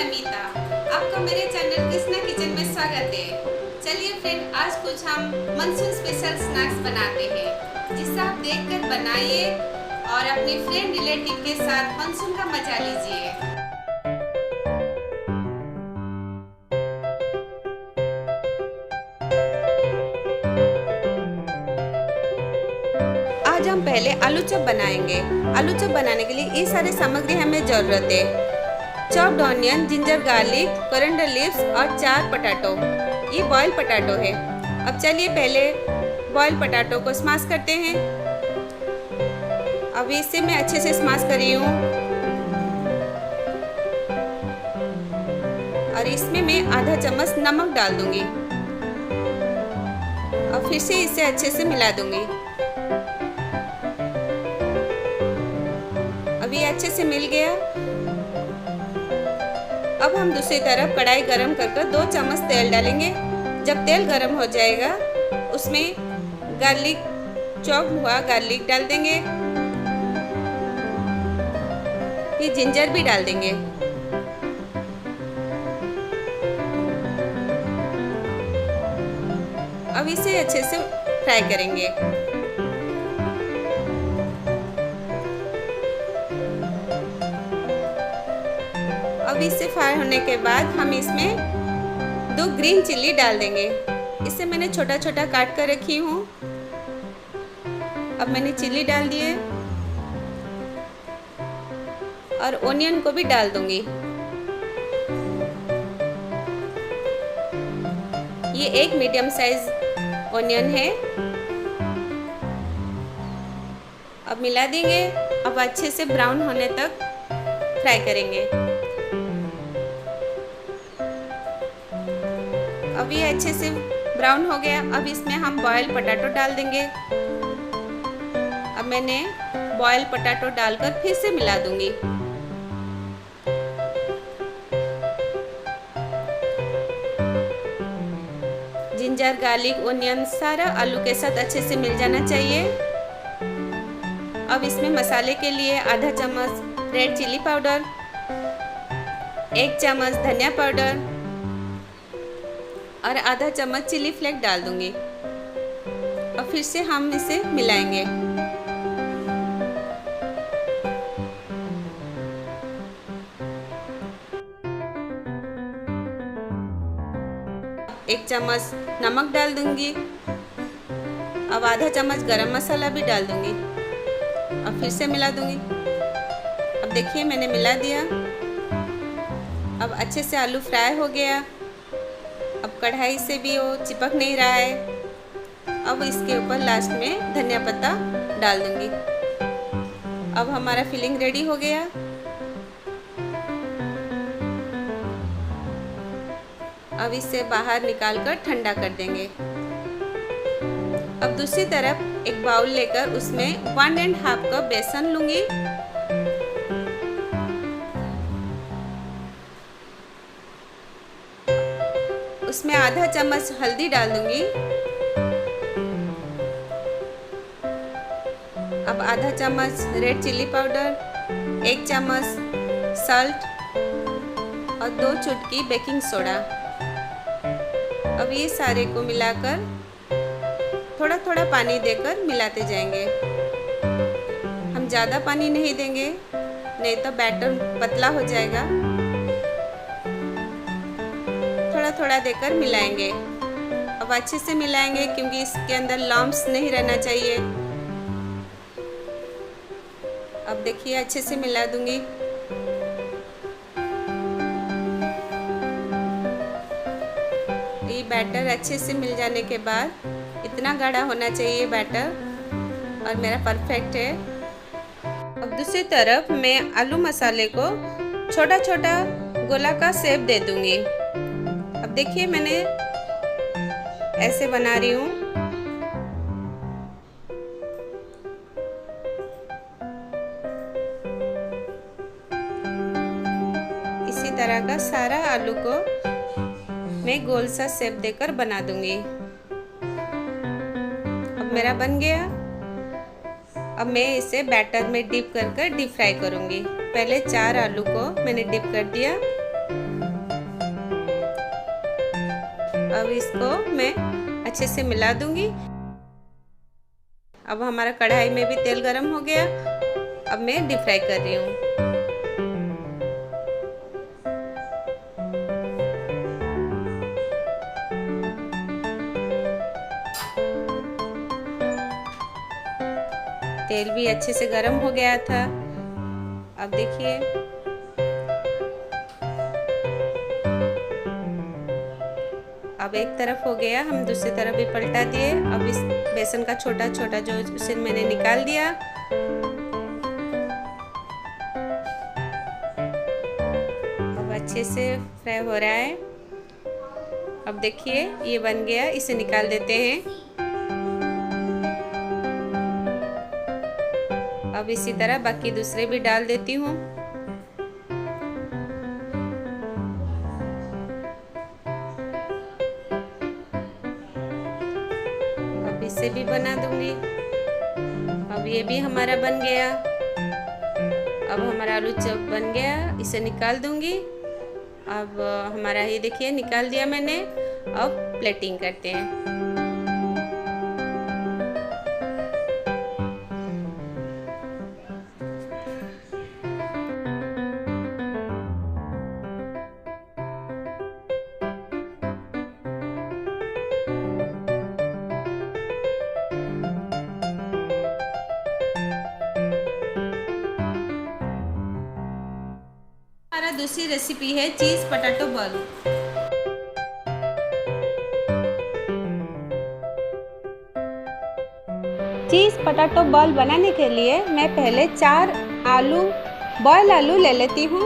नमिता, आपका मेरे channel Krishna kitchen में स्वागत है। चलिए फ्रेंड, आज कुछ हम मानसून स्पेशल स्नैक्स बनाते हैं, जिसे आप देखकर बनाइए और अपने फ्रेंड रिलेटिव के साथ मानसून का मजा लीजिए। आज हम पहले आलू चॉप बनाएंगे। आलू चॉप बनाने के लिए ये सारे सामग्री हमें जरूरत है। Chopped onion, ginger garlic, coriander leaves और 4 पटाटो। ये बॉयल पटाटो है। अब चलिए पहले बॉयल पटाटो को स्मैश करते हैं। अब इसे मैं अच्छे से स्मैश कर रही हूँ और इसमें मैं आधा चम्मच नमक डाल दूंगी और फिर से इसे अच्छे से मिला दूंगी। अब ये अच्छे से मिल गया। अब हम दूसरी तरफ कढ़ाई गरम कर 2 चम्मच तेल डालेंगे। जब तेल गरम हो जाएगा उसमें गार्लिक, चॉप हुआ गार्लिक डाल देंगे, फिर जिंजर भी डाल देंगे। अब इसे अच्छे से फ्राई करेंगे। अब इसे फ्राई होने के बाद हम इसमें 2 ग्रीन चिल्ली डाल देंगे। इसे मैंने छोटा छोटा काट कर रखी हूँ। अब मैंने चिल्ली डाल दिए और ओनियन को भी डाल दूंगी। ये एक मीडियम साइज ओनियन है। अब मिला देंगे। अब अच्छे से ब्राउन होने तक फ्राई करेंगे। अब ये अच्छे से ब्राउन हो गया। अब इसमें हम बॉयल पोटैटो डाल देंगे। अब मैंने बॉयल पोटैटो डालकर फिर से मिला दूंगी। जिंजर, गार्लिक, ओनियन सारा आलू के साथ अच्छे से मिल जाना चाहिए। अब इसमें मसाले के लिए आधा चम्मच रेड चिली पाउडर, 1 चम्मच धनिया पाउडर और आधा चम्मच चिली फ्लेक्स डाल दूंगी और फिर से हम इसे मिलाएंगे। एक चम्मच नमक डाल दूंगी। अब आधा चम्मच गरम मसाला भी डाल दूंगी और फिर से मिला दूंगी। अब देखिए मैंने मिला दिया। अब अच्छे से आलू फ्राई हो गया। अब कढ़ाई से भी वो चिपक नहीं रहा है। अब इसके ऊपर लास्ट में धनिया पत्ता डाल दूंगी। अब हमारा फिलिंग रेडी हो गया। अब इसे बाहर निकालकर ठंडा कर देंगे। अब दूसरी तरफ एक बाउल लेकर उसमें 1½ कप बेसन लूंगी। उसमें आधा चम्मच हल्दी डाल दूंगी। अब आधा चम्मच रेड चिली पाउडर, 1 चम्मच सॉल्ट और 2 चुटकी बेकिंग सोडा। अब ये सारे को मिलाकर थोड़ा थोड़ा पानी देकर मिलाते जाएंगे। हम ज़्यादा पानी नहीं देंगे, नहीं तो बैटर पतला हो जाएगा। थोड़ा थोड़ा देकर मिलाएंगे। अब अच्छे से मिलाएंगे क्योंकि इसके अंदर लम्प्स नहीं रहना चाहिए। अब देखिए अच्छे से मिला दूंगी। ये बैटर अच्छे से मिल जाने के बाद, इतना गाढ़ा होना चाहिए बैटर और मेरा परफेक्ट है। अब दूसरी तरफ मैं आलू मसाले को छोटा छोटा गोला का शेप दे दूंगी। अब देखिए मैंने ऐसे बना रही हूँ। इसी तरह का सारा आलू को मैं गोल सा शेप देकर बना दूंगी। अब मेरा बन गया। अब मैं इसे बैटर में डिप कर डीप फ्राई करूंगी। पहले 4 आलू को मैंने डिप कर दिया। अब इसको मैं अच्छे से मिला दूंगी। अब हमारा कढ़ाई में भी तेल गरम हो गया। अब मैं डीप फ्राई कर रही हूँ। तेल भी अच्छे से गरम हो गया था। अब देखिए अब एक तरफ हो गया, हम दूसरी तरफ भी पलटा दिए। अब इस बेसन का छोटा छोटा जो उसे मैंने निकाल दिया। अब अच्छे से फ्राई हो रहा है। अब देखिए ये बन गया, इसे निकाल देते हैं। अब इसी तरह बाकी दूसरे भी डाल देती हूँ। अब इसे भी बना दूंगी। अब ये भी हमारा बन गया। अब हमारा आलू चप बन गया, इसे निकाल दूंगी। अब हमारा ये देखिए निकाल दिया मैंने। अब प्लेटिंग करते हैं। हमारा दूसरी रेसिपी है चीज़ पटाटो बॉल। चीज़ पटाटो बॉल बनाने के लिए मैं पहले 4 आलू बॉयल आलू ले लेती हूँ।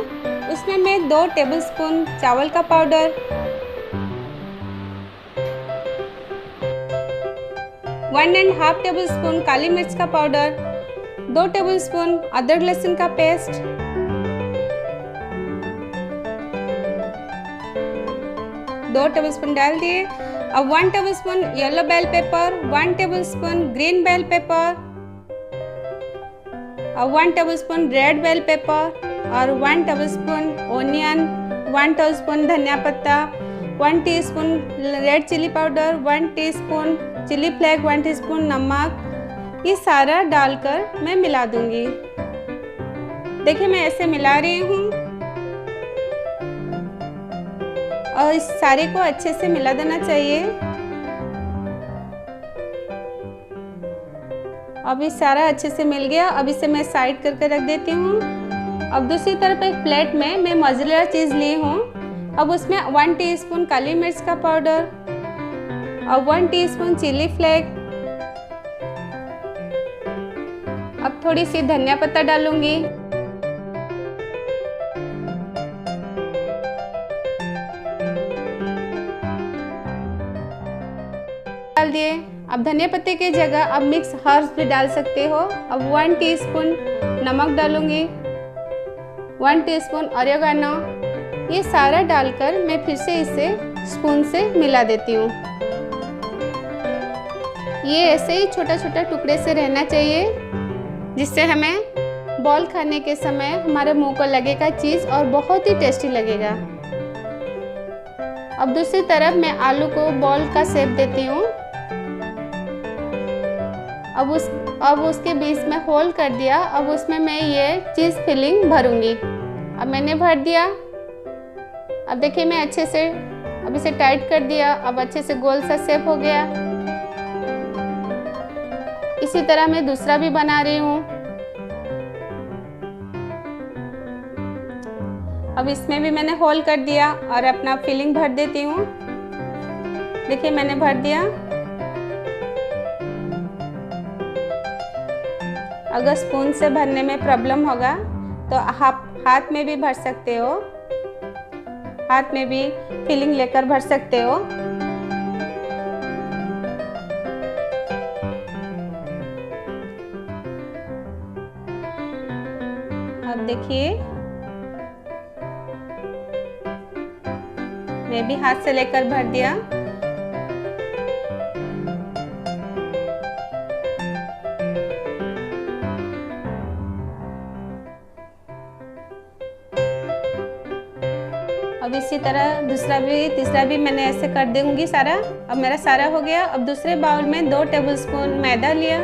उसमें मैं 2 टेबलस्पून चावल का पाउडर, 1.5 टेबलस्पून काली मिर्च का पाउडर, 2 टेबलस्पून अदरक लहसुन का पेस्ट, 2 टेबलस्पून डाल दिए। अब 1 tablespoon yellow bell pepper, 1 tablespoon green bell pepper, और 1 टेबलस्पून रेड बेल पेपर, और 1 टेबलस्पून ओनियन, 1 टेबलस्पून धनिया पत्ता, 1 teaspoon red chili powder, 1 teaspoon chili flake, 1 teaspoon नमक। ये सारा डालकर मैं मिला दूंगी। देखिए मैं ऐसे मिला रही हूँ और इस सारे को अच्छे से मिला देना चाहिए। अब ये सारा अच्छे से मिल गया। अब इसे मैं साइड करके रख देती हूँ। अब दूसरी तरफ एक प्लेट में मैं मोज़रेला चीज़ ली हूँ। अब उसमें 1 टीस्पून काली मिर्च का पाउडर और 1 टीस्पून चिली फ्लेक, अब थोड़ी सी धनिया पत्ता डालूंगी। डाल दिए। अब धनिया पत्ते की जगह अब मिक्स हर्ब्स भी डाल सकते हो। अब 1 टीस्पून नमक डालूंगी, 1 टीस्पून ऑरिगेनो। ये सारा डालकर मैं फिर से इसे स्पून से मिला देती हूँ। ये ऐसे ही छोटा छोटा टुकड़े से रहना चाहिए, जिससे हमें बॉल खाने के समय हमारे मुंह को लगेगा चीज़ और बहुत ही टेस्टी लगेगा। अब दूसरी तरफ मैं आलू को बॉल का शेप देती हूँ। अब उसके बीच में होल कर दिया। अब उसमें मैं ये चीज़ फिलिंग भरूंगी। अब मैंने भर दिया। अब देखिए मैं अच्छे से अब इसे टाइट कर दिया। अब अच्छे से गोल सा शेप हो गया। इसी तरह मैं दूसरा भी बना रही हूँ। अब इसमें भी मैंने होल कर दिया और अपना फिलिंग भर देती हूँ। देखिए मैंने भर दिया। अगर स्पून से भरने में प्रॉब्लम होगा तो आप हाथ में भी भर सकते हो। हाथ में भी फिलिंग लेकर भर सकते हो। अब देखिए मैं भी हाथ से लेकर भर दिया। अब इसी तरह दूसरा भी तीसरा भी मैंने ऐसे कर दूंगी सारा। अब मेरा सारा हो गया। अब दूसरे बाउल में 2 टेबलस्पून मैदा लिया।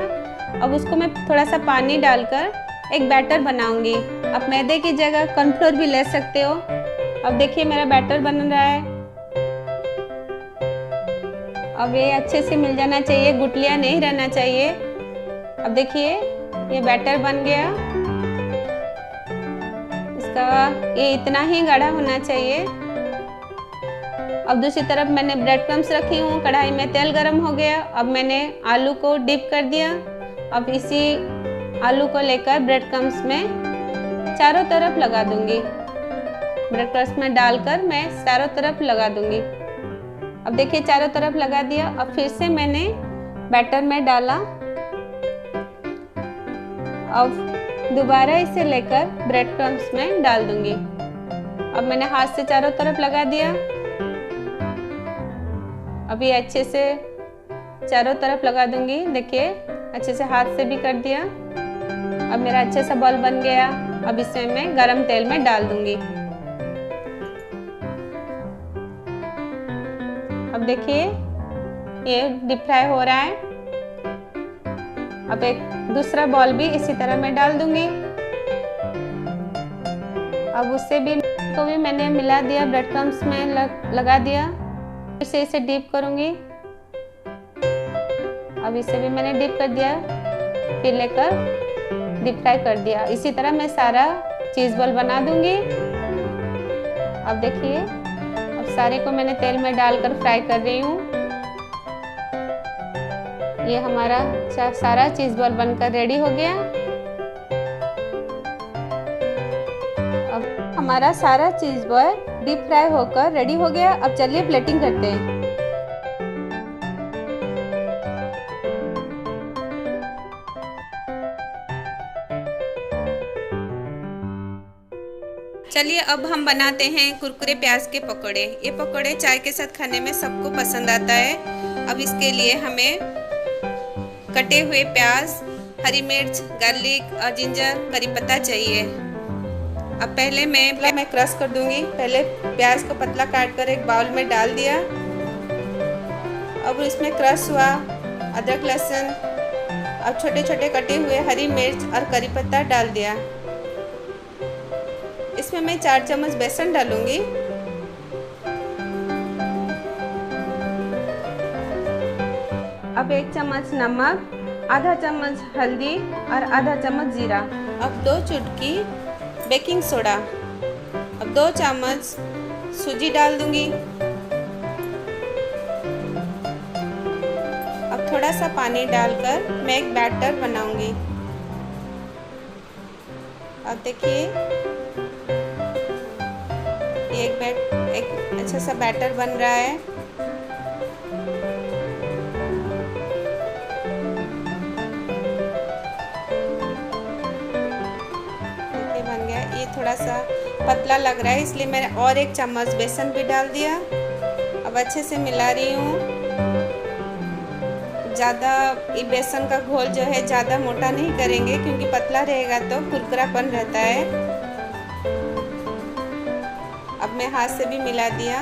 अब उसको मैं थोड़ा सा पानी डालकर एक बैटर बनाऊंगी। आप मैदे की जगह कॉर्नफ्लोर भी ले सकते हो। अब देखिए मेरा बैटर बन रहा है। अब ये अच्छे से मिल जाना चाहिए, गुठलियाँ नहीं रहना चाहिए। अब देखिए ये बैटर बन गया। इसका ये इतना ही गाढ़ा होना चाहिए। अब दूसरी तरफ मैंने ब्रेड क्रम्स रखी हूँ। कढ़ाई में तेल गरम हो गया। अब मैंने आलू को डिप कर दिया। अब इसी आलू को लेकर ब्रेड क्रम्स में चारों तरफ लगा दूंगी। ब्रेड क्रम्स में डालकर मैं चारों तरफ लगा दूंगी। अब देखिए चारों तरफ लगा दिया। अब फिर से मैंने बैटर में डाला। अब दोबारा इसे लेकर ब्रेड क्रम्स में डाल दूंगी। अब मैंने हाथ से चारों तरफ लगा दिया। अभी अच्छे से चारों तरफ लगा दूंगी। देखिए अच्छे से हाथ से भी कर दिया। अब मेरा अच्छे सा बॉल बन गया। अब इसे मैं गरम तेल में डाल दूंगी। अब देखिए ये डीप फ्राई हो रहा है। अब एक दूसरा बॉल भी इसी तरह मैं डाल दूंगी। अब उससे भी को भी मैंने मिला दिया, ब्रेड क्रम्स में लगा दिया। फिर से इसे डीप करूंगी। अब इसे भी मैंने डीप कर दिया, फिर लेकर डीप फ्राई कर दिया। इसी तरह मैं सारा चीज़ बॉल बना दूंगी। अब देखिए अब सारे को मैंने तेल में डालकर फ्राई कर रही हूँ। ये हमारा सारा चीज़ बॉल बनकर रेडी हो गया। अब हमारा सारा चीज़ बॉल डीप फ्राई होकर रेडी हो गया। अब चलिए प्लेटिंग करते हैं। चलिए अब हम बनाते हैं कुरकुरे प्याज के पकौड़े। ये पकौड़े चाय के साथ खाने में सबको पसंद आता है। अब इसके लिए हमें कटे हुए प्याज, हरी मिर्च, गार्लिक और जिंजर, करी पत्ता चाहिए। अब पहले मैं क्रश कर दूंगी। पहले प्याज को पतला काट कर एक बाउल में डाल दिया। अब इसमें क्रश हुआ अदरक, लहसुन, अब छोटे छोटे कटे हुए हरी मिर्च और करी पत्ता डाल दिया। इसमें मैं 4 चम्मच बेसन डालूंगी। अब 1 चम्मच नमक, आधा चम्मच हल्दी और आधा चम्मच जीरा। अब 2 चुटकी बेकिंग सोडा। अब 2 चम्मच सूजी डाल दूंगी। अब थोड़ा सा पानी डालकर मैं एक बैटर बनाऊंगी। अब देखिए एक अच्छा सा बैटर बन रहा है। देखिए बन गया। ये थोड़ा सा पतला लग रहा है, इसलिए मैंने और 1 चम्मच बेसन भी डाल दिया। अब अच्छे से मिला रही हूँ। ज़्यादा ये बेसन का घोल जो है ज़्यादा मोटा नहीं करेंगे, क्योंकि पतला रहेगा तो कुरकुरापन रहता है। अब मैं हाथ से भी मिला दिया।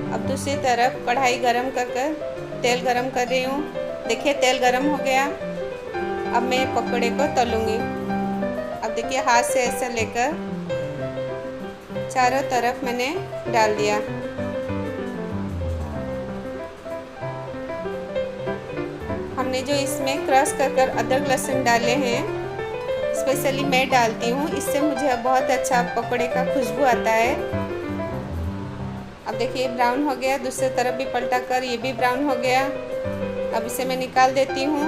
अब दूसरी तरफ कढ़ाई गरम कर तेल गरम कर रही हूँ। देखिए तेल गरम हो गया। अब मैं पकौड़े को तलूंगी। अब देखिए हाथ से ऐसे लेकर चारों तरफ मैंने डाल दिया। हमने जो इसमें क्रश कर अदरक लहसुन डाले हैं, स्पेशली मैं डालती हूँ, इससे मुझे बहुत अच्छा पकौड़े का खुशबू आता है। अब देखिए ब्राउन हो गया। दूसरी तरफ भी पलटा कर ये भी ब्राउन हो गया। अब इसे मैं निकाल देती हूँ।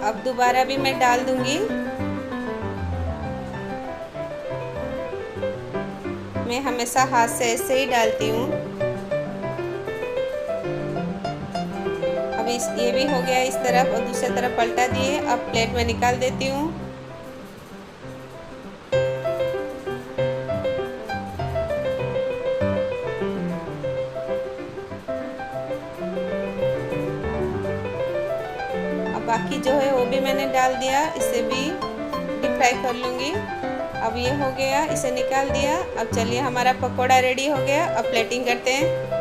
अब दोबारा भी मैं डाल दूंगी। मैं हमेशा हाथ से ऐसे ही डालती हूँ। अब ये भी हो गया इस तरफ, और दूसरी तरफ पलटा दिए। अब प्लेट में निकाल देती हूँ। अब बाकी जो है वो भी मैंने डाल दिया, इसे भी डीप फ्राई कर लूँगी। अब ये हो गया, इसे निकाल दिया। अब चलिए हमारा पकोड़ा रेडी हो गया। अब प्लेटिंग करते हैं।